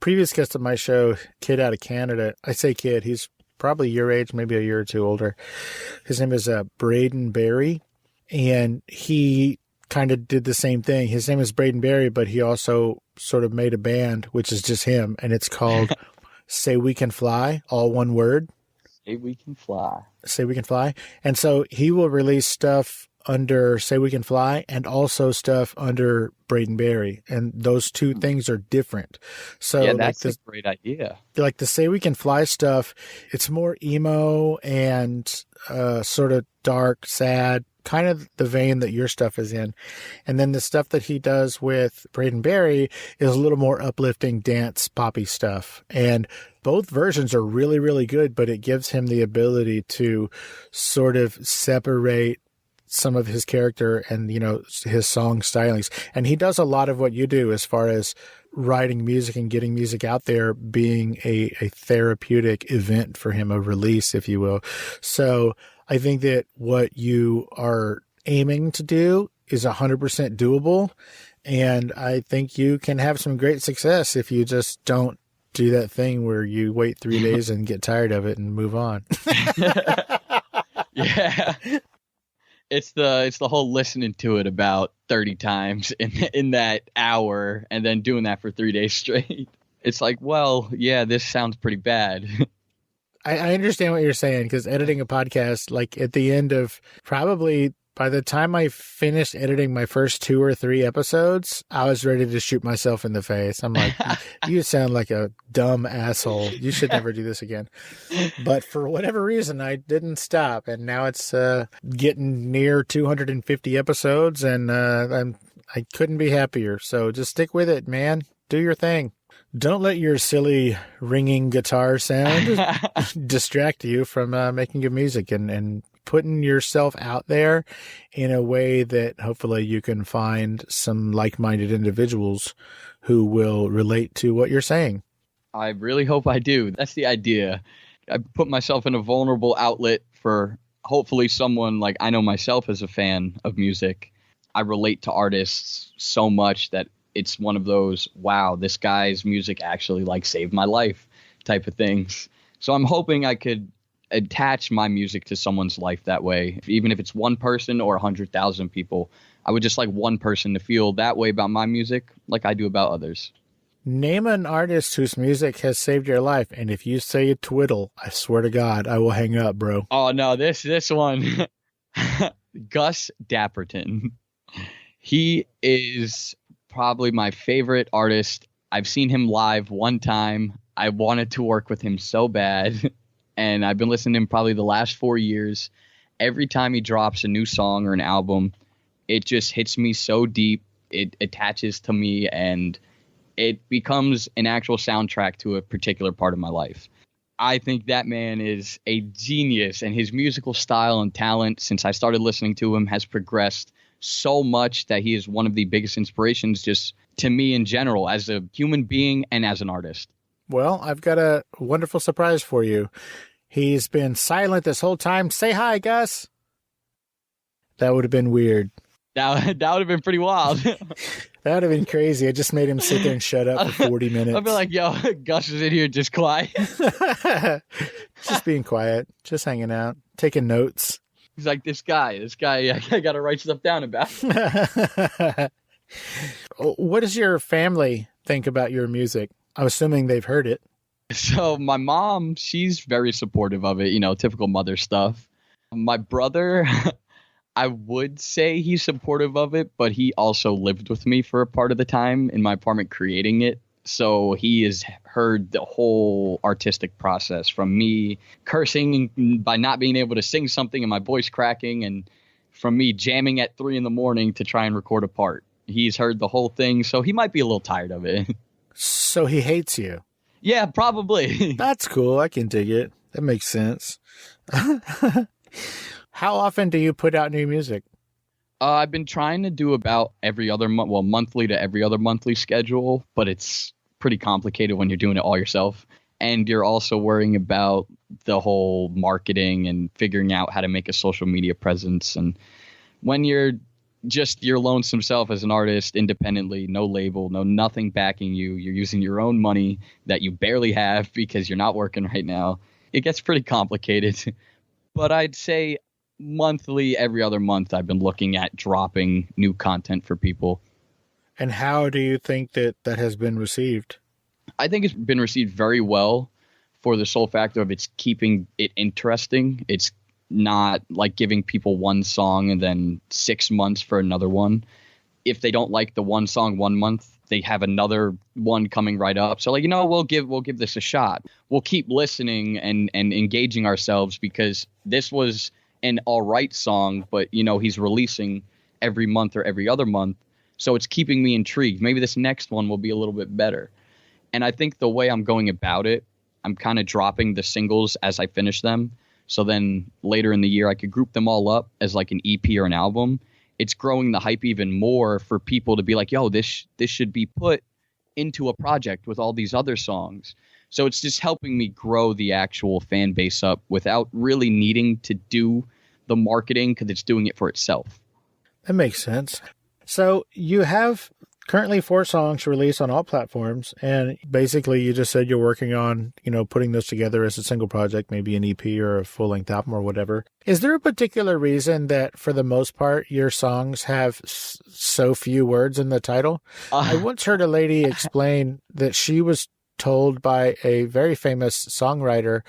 Previous guest of my show, kid out of Canada. I say kid, he's probably your age, maybe a year or two older. His name is Braden Berry, and he kind of did the same thing. His name is Braden Berry, but he also sort of made a band, which is just him, and it's called Say We Can Fly, all one word. Say We Can Fly. Say We Can Fly. And so he will release stuff under Say We Can Fly and also stuff under Braden Berry. And those two things are different. So yeah, that's a great idea. Like the Say We Can Fly stuff, it's more emo and sort of dark, sad, kind of the vein that your stuff is in. And then the stuff that he does with Braden Berry is a little more uplifting dance poppy stuff. And both versions are really, really good, but it gives him the ability to sort of separate some of his character and, you know, his song stylings. And he does a lot of what you do as far as writing music and getting music out there being a therapeutic event for him, a release, if you will. So I think that what you are aiming to do is 100% doable. And I think you can have some great success if you just don't do that thing where you wait 3 days and get tired of it and move on. Yeah. It's the whole listening to it about 30 times in that hour and then doing that for 3 days straight. It's like, well, yeah, this sounds pretty bad. I understand what you're saying, because editing a podcast, like at the end of probably by the time I finished editing my first 2 or 3 episodes, I was ready to shoot myself in the face. I'm like, you sound like a dumb asshole. You should never do this again. But for whatever reason, I didn't stop. And now it's getting near 250 episodes, and I couldn't be happier. So just stick with it, man. Do your thing. Don't let your silly ringing guitar sound distract you from making good music and putting yourself out there in a way that hopefully you can find some like-minded individuals who will relate to what you're saying. I really hope I do. That's the idea. I put myself in a vulnerable outlet for hopefully someone, like, I know myself as a fan of music. I relate to artists so much that it's one of those, wow, this guy's music actually like saved my life type of things. So I'm hoping I could attach my music to someone's life that way. Even if it's one person or 100,000 people, I would just like one person to feel that way about my music like I do about others. Name an artist whose music has saved your life, and if you say a twiddle, I swear to God, I will hang up, bro. Oh, no, this one. Gus Dapperton. He is probably my favorite artist. I've seen him live one time. I wanted to work with him so bad, and I've been listening to him probably the last 4 years. Every time he drops a new song or an album, it just hits me so deep. It attaches to me, and it becomes an actual soundtrack to a particular part of my life. I think that man is a genius, and his musical style and talent since I started listening to him has progressed so much that he is one of the biggest inspirations just to me in general as a human being and as an artist. Well, I've got a wonderful surprise for you. He's been silent this whole time. Say hi, Gus. That would have been weird. That would have been pretty wild. That would have been crazy. I just made him sit there and shut up for 40 minutes. I'd be like, yo, Gus is in here just quiet. Just being quiet, just hanging out, taking notes. He's like, this guy, I got to write stuff down about. What does your family think about your music? I'm assuming they've heard it. So my mom, she's very supportive of it, typical mother stuff. My brother, I would say he's supportive of it, but he also lived with me for a part of the time in my apartment creating it. So he has heard the whole artistic process from me cursing by not being able to sing something and my voice cracking, and from me jamming at 3 a.m. to try and record a part. He's heard the whole thing, so he might be a little tired of it. So he hates you. Yeah, probably. That's cool. I can dig it. That makes sense. How often do you put out new music? I've been trying to do about every other month, monthly to every other monthly schedule, but it's pretty complicated when you're doing it all yourself. And you're also worrying about the whole marketing and figuring out how to make a social media presence. And when you're just your lonesome self as an artist independently, no label, no nothing backing you, you're using your own money that you barely have because you're not working right now, it gets pretty complicated. But I'd say monthly, every other month, I've been looking at dropping new content for people. And how do you think that has been received? I think it's been received very well for the sole factor of it's keeping it interesting. It's not like giving people one song and then 6 months for another one. If they don't like the one song 1 month, they have another one coming right up. So we'll give this a shot. We'll keep listening and engaging ourselves because this was an all right song, but he's releasing every month or every other month. So it's keeping me intrigued. Maybe this next one will be a little bit better. And I think the way I'm going about it, I'm kind of dropping the singles as I finish them. So then later in the year, I could group them all up as like an EP or an album. It's growing the hype even more for people to be like, yo, this should be put into a project with all these other songs. So it's just helping me grow the actual fan base up without really needing to do the marketing because it's doing it for itself. That makes sense. So you have currently 4 songs released on all platforms, and basically you just said you're working on, putting those together as a single project, maybe an EP or a full-length album or whatever. Is there a particular reason that, for the most part, your songs have so few words in the title? I once heard a lady explain that she was told by a very famous songwriter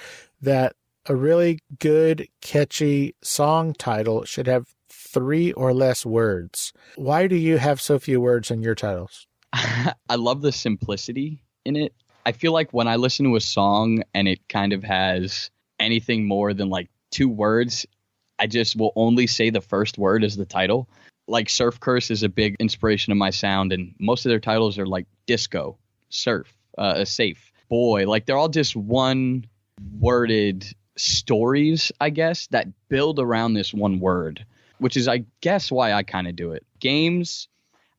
that a really good, catchy song title should have 3 or less words. Why do you have so few words in your titles? I love the simplicity in it. I feel like when I listen to a song and it kind of has anything more than like 2 words, I just will only say the first word as the title. Like Surf Curse is a big inspiration of my sound, and most of their titles are like disco, surf, safe, boy. Like they're all just one worded stories, I guess, that build around this one word, which is, I guess, why I kind of do it. Games,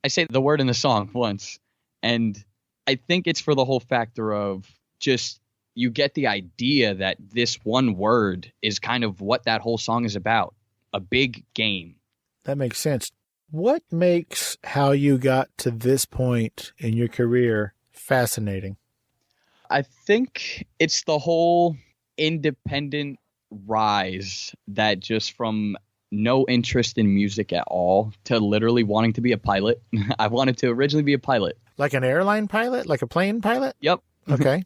I say the word in the song once, and I think it's for the whole factor of just you get the idea that this one word is kind of what that whole song is about, a big game. That makes sense. What makes how you got to this point in your career fascinating? I think it's the whole independent rise that just from no interest in music at all to literally wanting to be a pilot. I wanted to originally be a pilot. Like an airline pilot? Like a plane pilot? Yep. Okay.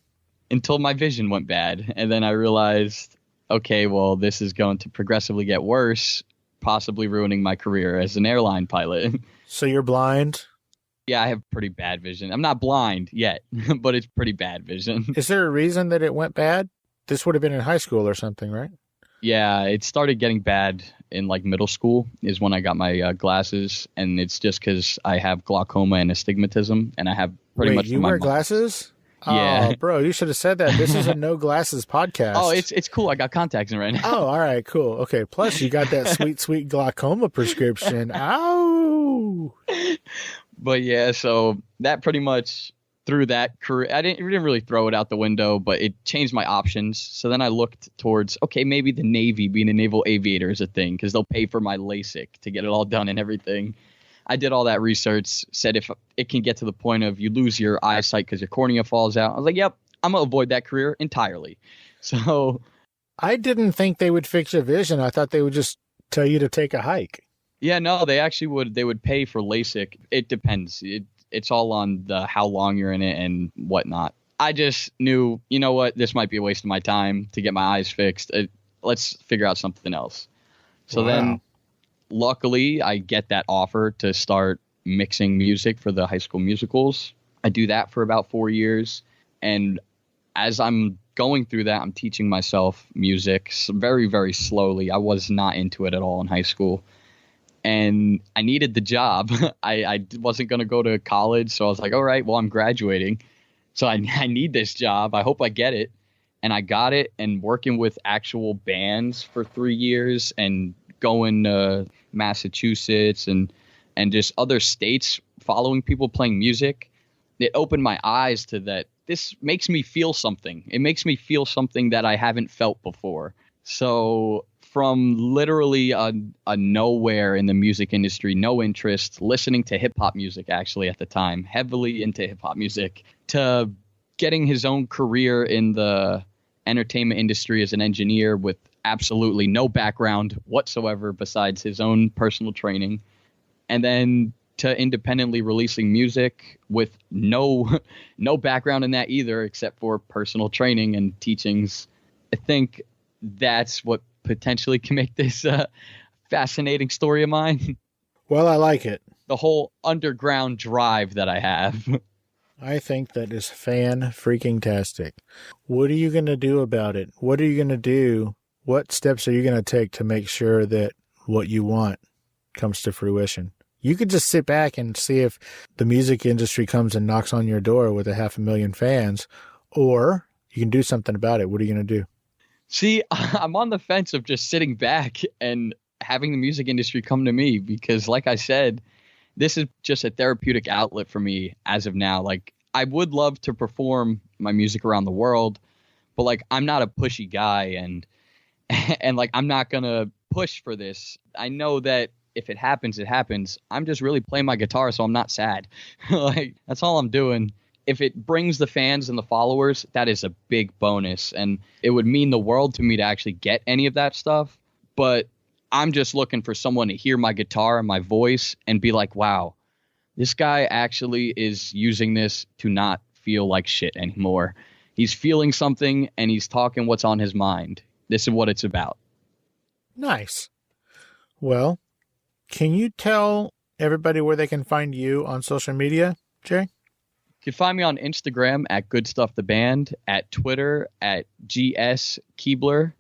Until my vision went bad. And then I realized, okay, well, this is going to progressively get worse, possibly ruining my career as an airline pilot. So you're blind? Yeah, I have pretty bad vision. I'm not blind yet, but it's pretty bad vision. Is there a reason that it went bad? This would have been in high school or something, right? Yeah, it started getting bad in like middle school is when I got my glasses, and it's just because I have glaucoma and astigmatism, and I have pretty Wait, much. you wear glasses? Yeah. Oh, bro, you should have said that. This is a no glasses podcast. Oh, it's cool. I got contacts in right now. Oh, all right, cool. Okay, plus you got that sweet glaucoma prescription. Ow! But yeah, so that pretty much through that career, I didn't really throw it out the window, but it changed my options. So then I looked towards, okay, maybe the Navy, being a naval aviator is a thing because they'll pay for my LASIK to get it all done and everything. I did all that research, said if it can get to the point of you lose your eyesight because your cornea falls out, I was like, yep, I'm going to avoid that career entirely. So I didn't think they would fix your vision. I thought they would just tell you to take a hike. yeah, no, they actually would. They would pay for LASIK. It depends. It's all on the how long you're in it and whatnot. I just knew, you know what, this might be a waste of my time to get my eyes fixed. Let's figure out something else. So then, luckily, I get that offer to start mixing music for the high school musicals. I do that for about 4 years. And as I'm going through that, I'm teaching myself music very, very slowly. I was not into it at all in high school. And I needed the job. I wasn't going to go to college. So I was like, all right, well, I'm graduating. So I need this job. I hope I get it. And I got it. And working with actual bands for 3 years and going to Massachusetts and just other states, following people playing music, it opened my eyes to that. This makes me feel something. It makes me feel something that I haven't felt before. So from literally a nowhere in the music industry, no interest, listening to hip hop music actually at the time, heavily into hip hop music, to getting his own career in the entertainment industry as an engineer with absolutely no background whatsoever besides his own personal training, and then to independently releasing music with no background in that either except for personal training and teachings. I think that's what potentially can make this fascinating story of mine. Well, I like it. The whole underground drive that I have. I think that is fan-freaking-tastic. What are you going to do about it? What are you going to do? What steps are you going to take to make sure that what you want comes to fruition? You could just sit back and see if the music industry comes and knocks on your door with 500,000 fans, or you can do something about it. What are you going to do? See, I'm on the fence of just sitting back and having the music industry come to me because, like I said, this is just a therapeutic outlet for me as of now. Like, I would love to perform my music around the world, but like, I'm not a pushy guy and like, I'm not going to push for this. I know that if it happens, it happens. I'm just really playing my guitar, so I'm not sad. Like, that's all I'm doing. If it brings the fans and the followers, that is a big bonus. And it would mean the world to me to actually get any of that stuff. But I'm just looking for someone to hear my guitar and my voice and be like, wow, this guy actually is using this to not feel like shit anymore. He's feeling something and he's talking what's on his mind. This is what it's about. Nice. Well, can you tell everybody where they can find you on social media, Jay? You can find me on Instagram at Good Stuff the Band, at Twitter at GS Keebler,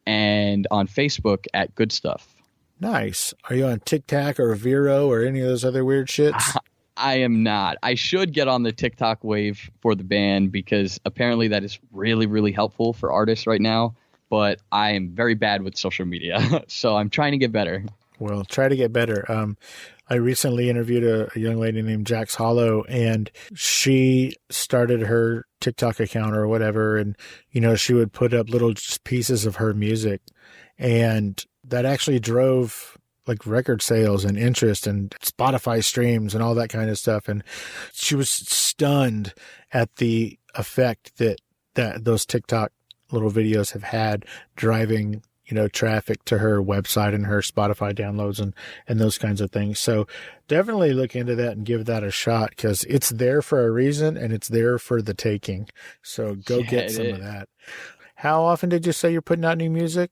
and on Facebook at Good Stuff. Nice. Are you on TikTok or Vero or any of those other weird shits? I am not. I should get on the TikTok wave for the band because apparently that is really, really helpful for artists right now. But I am very bad with social media, so I'm trying to get better. Well, try to get better. I recently interviewed a young lady named Jax Hollow, and she started her TikTok account or whatever. And, you know, she would put up little pieces of her music, and that actually drove like record sales and interest and Spotify streams and all that kind of stuff. And she was stunned at the effect that those TikTok little videos have had driving, traffic to her website and her Spotify downloads and those kinds of things. So definitely look into that and give that a shot, because it's there for a reason and it's there for the taking. So go get some of that. How often did you say you're putting out new music?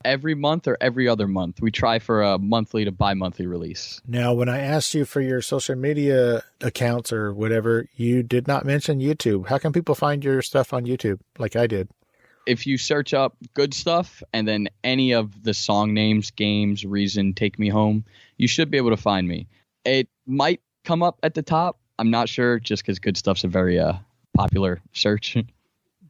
Every month or every other month. We try for a monthly to bi-monthly release. Now, when I asked you for your social media accounts or whatever, you did not mention YouTube. How can people find your stuff on YouTube like I did? If you search up Good Stuff and then any of the song names, Games, Reason, Take Me Home, you should be able to find me. It might come up at the top. I'm not sure, just because Good Stuff's a very popular search.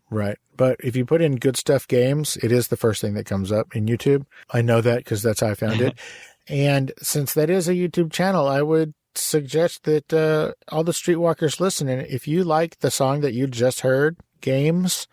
Right. But if you put in Good Stuff Games, it is the first thing that comes up in YouTube. I know that because that's how I found it. And since that is a YouTube channel, I would suggest that all the streetwalkers listening, if you like the song that you just heard, Games,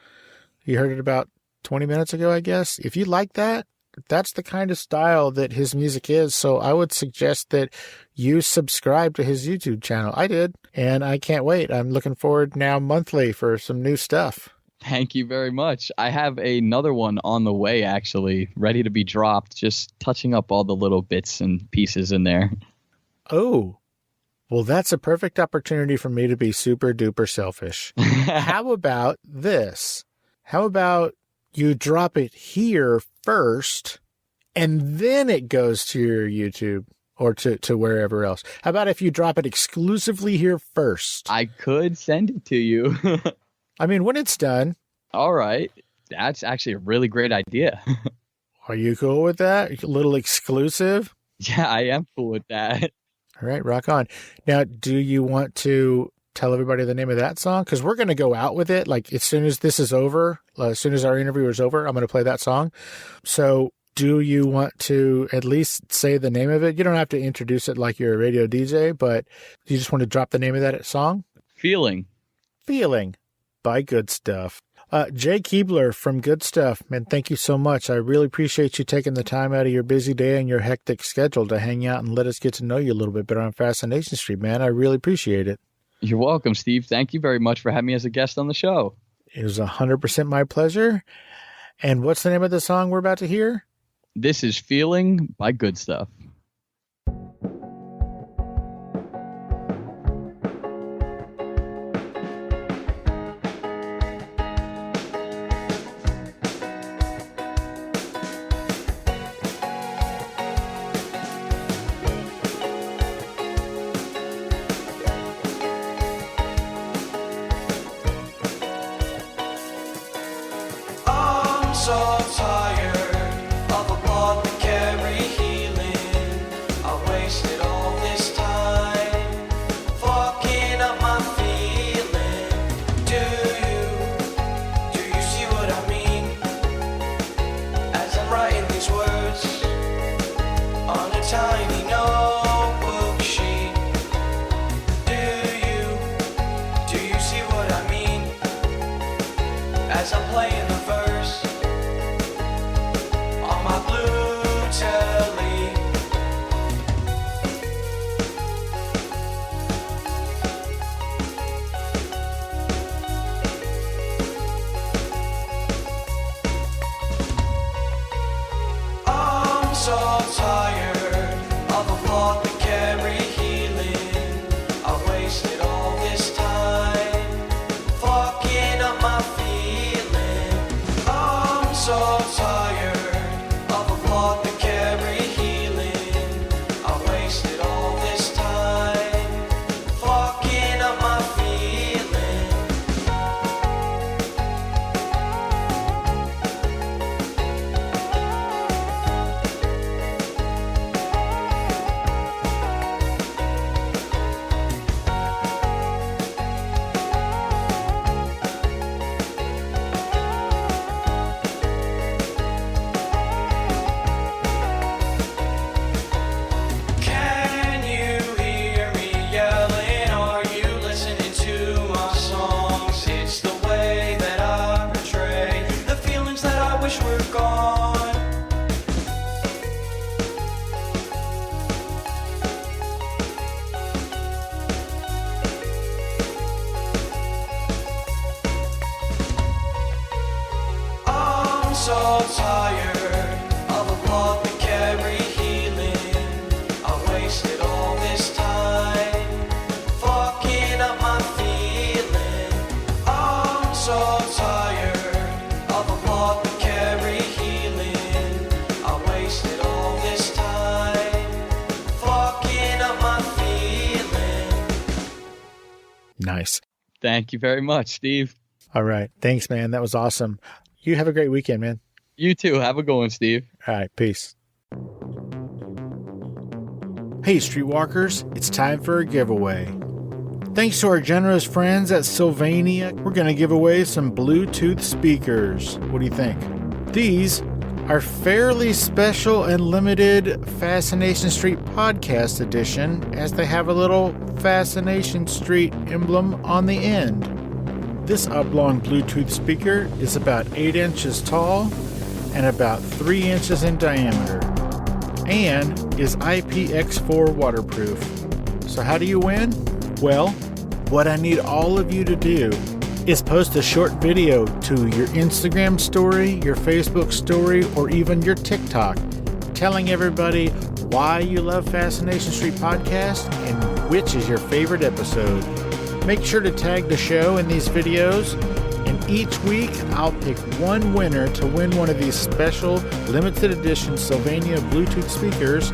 you heard it about 20 minutes ago, I guess. If you like that, that's the kind of style that his music is. So I would suggest that you subscribe to his YouTube channel. I did, and I can't wait. I'm looking forward now monthly for some new stuff. Thank you very much. I have another one on the way, actually, ready to be dropped, just touching up all the little bits and pieces in there. Oh, well, that's a perfect opportunity for me to be super duper selfish. How about this? How about you drop it here first and then it goes to your YouTube or to wherever else? How about if you drop it exclusively here first? I could send it to you. I mean, when it's done. All right. That's actually a really great idea. Are you cool with that? A little exclusive? Yeah, I am cool with that. All right, rock on. Now, do you want to tell everybody the name of that song? Because we're going to go out with it. Like, as soon as this is over, as soon as our interview is over, I'm going to play that song. So do you want to at least say the name of it? You don't have to introduce it like you're a radio DJ, but you just want to drop the name of that song? Feeling by Good Stuff. Jay Keebler from Good Stuff, man, thank you so much. I really appreciate you taking the time out of your busy day and your hectic schedule to hang out and let us get to know you a little bit better on Fascination Street, man. I really appreciate it. You're welcome, Steve. Thank you very much for having me as a guest on the show. It was 100% my pleasure. And what's the name of the song we're about to hear? This is Feeling by Good Stuff. So tired of a blood that carry healing. I wasted all this time fucking up my feeling. Do you see what I mean? As I'm writing these words on a tiny notebook sheet. Do you see what I mean? As I'm playing the verse on my blue telly. I'm so tired of a blood that carry healing. I wasted all this time fucking up my feeling. I'm so tired of a blood that carry healing. I wasted all this time fucking up my feeling. so tired of a blood we carry healing. I wasted all this time fucking up my feeling. I'm so tired of a blood we carry healing. I wasted all this time fucking up my feeling. Nice. Thank you very much, Steve. All right. Thanks, man. That was awesome. You have a great weekend, man. You too. Have a good one, Steve. All right. Peace. Hey, Streetwalkers. It's time for a giveaway. Thanks to our generous friends at Sylvania, we're going to give away some Bluetooth speakers. What do you think? These are fairly special and limited Fascination Street podcast edition, as they have a little Fascination Street emblem on the end. This oblong Bluetooth speaker is about 8 inches tall and about 3 inches in diameter, and is IPX4 waterproof. So how do you win? Well, what I need all of you to do is post a short video to your Instagram story, your Facebook story, or even your TikTok, telling everybody why you love Fascination Street Podcast and which is your favorite episode. Make sure to tag the show in these videos, and each week I'll pick one winner to win one of these special limited edition Sylvania Bluetooth speakers,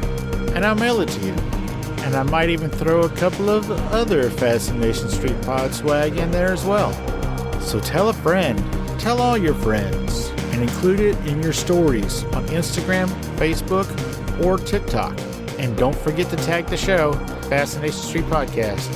and I'll mail it to you. And I might even throw a couple of other Fascination Street pod swag in there as well. So tell a friend, tell all your friends, and include it in your stories on Instagram, Facebook, or TikTok. And don't forget to tag the show, Fascination Street Podcast.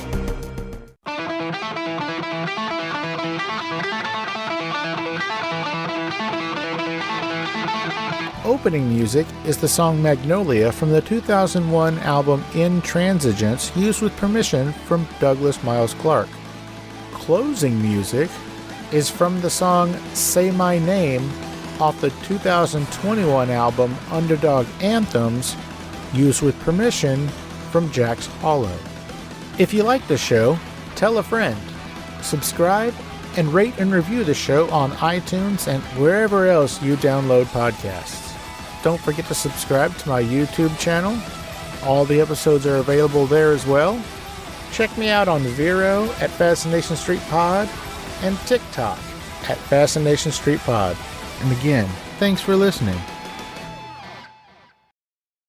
Opening music is the song Magnolia from the 2001 album Intransigence, used with permission from Douglas Miles Clark. Closing music is from the song Say My Name off the 2021 album Underdog Anthems, used with permission from Jack's Hollow. If you like the show, tell a friend. Subscribe and rate and review the show on iTunes and wherever else you download podcasts. Don't forget to subscribe to my YouTube channel. All the episodes are available there as well. Check me out on Vero at Fascination Street Pod and TikTok at Fascination Street Pod. And again, thanks for listening.